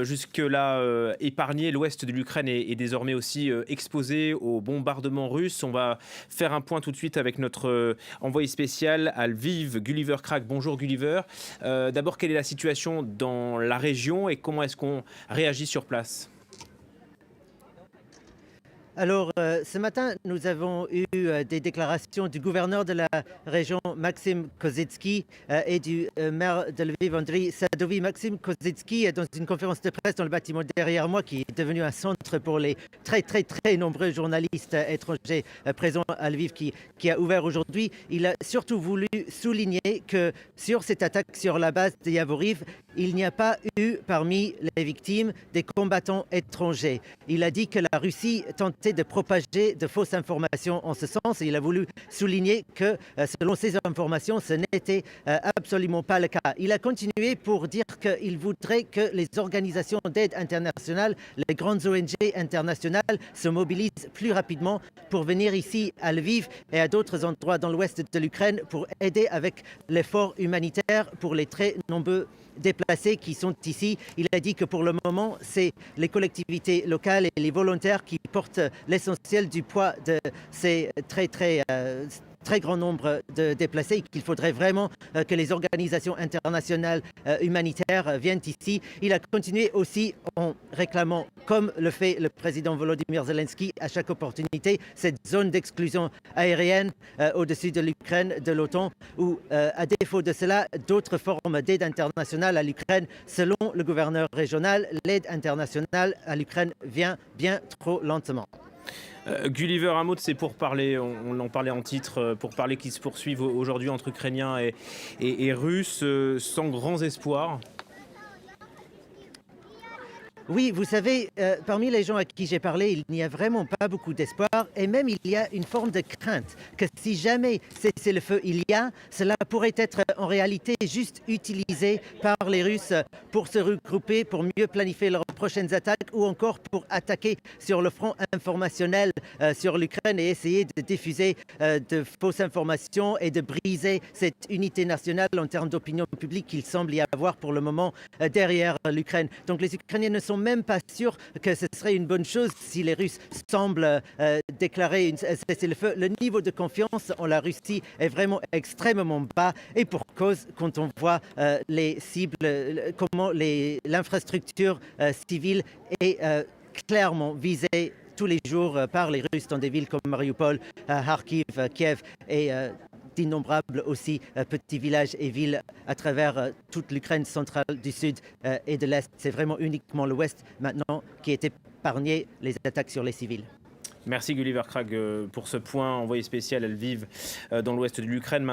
jusque-là épargné. L'ouest de l'Ukraine est désormais aussi exposé aux bombardements russes. On va faire un point tout de suite avec notre envoyé spécial à Lviv, Gulliver Crack. Bonjour Gulliver. D'abord, quelle est la situation dans la région et comment est-ce qu'on réagit sur place? Alors, ce matin, nous avons eu des déclarations du gouverneur de la région, Maxime Kozycki, et du maire de Lviv, Andriy Sadovi. Maxime Kozycki est dans une conférence de presse dans le bâtiment derrière moi, qui est devenu un centre pour les très nombreux journalistes étrangers présents à Lviv, qui a ouvert aujourd'hui. Il a surtout voulu souligner que sur cette attaque sur la base de Yavoriv, il n'y a pas eu parmi les victimes des combattants étrangers. Il a dit que la Russie tentait de propager de fausses informations en ce sens et il a voulu souligner que selon ces informations, ce n'était absolument pas le cas. Il a continué pour dire qu'il voudrait que les organisations d'aide internationale, les grandes ONG internationales se mobilisent plus rapidement pour venir ici à Lviv et à d'autres endroits dans l'ouest de l'Ukraine pour aider avec l'effort humanitaire pour les très nombreux déplacés qui sont ici. Il a dit que pour le moment, c'est les collectivités locales et les volontaires qui portent l'essentiel du poids de ces très grand nombre de déplacés, qu'il faudrait vraiment que les organisations internationales humanitaires viennent ici. Il a continué aussi en réclamant, comme le fait le président Volodymyr Zelensky à chaque opportunité, cette zone d'exclusion aérienne au-dessus de l'Ukraine, de l'OTAN, où à défaut de cela, d'autres formes d'aide internationale à l'Ukraine, selon le gouverneur régional, l'aide internationale à l'Ukraine vient bien trop lentement. Gulliver, un mot de ces pourparlers, on en parlait en titre, pourparlers qui se poursuivent aujourd'hui entre Ukrainiens et Russes, sans grands espoirs. Oui, vous savez, parmi les gens à qui j'ai parlé, il n'y a vraiment pas beaucoup d'espoir et même il y a une forme de crainte que si jamais cessez-le-feu il y a, cela pourrait être en réalité juste utilisé par les Russes pour se regrouper, pour mieux planifier leurs prochaines attaques ou encore pour attaquer sur le front informationnel sur l'Ukraine et essayer de diffuser de fausses informations et de briser cette unité nationale en termes d'opinion publique qu'il semble y avoir pour le moment derrière l'Ukraine. Donc les Ukrainiens ne sont même pas sûrs que ce serait une bonne chose si les Russes semblent déclarer un cessez-le-feu. Le niveau de confiance en la Russie est vraiment extrêmement bas et pour cause quand on voit les cibles, comment l'infrastructure civile est clairement visée tous les jours par les Russes dans des villes comme Mariupol, Kharkiv, Kiev et d'innombrables aussi petits villages et villes à travers toute l'Ukraine centrale, du sud et de l'est. C'est vraiment uniquement l'ouest maintenant qui est épargné les attaques sur les civils. Merci Gulliver Crack pour ce point envoyé spécial à Lviv dans l'ouest de l'Ukraine.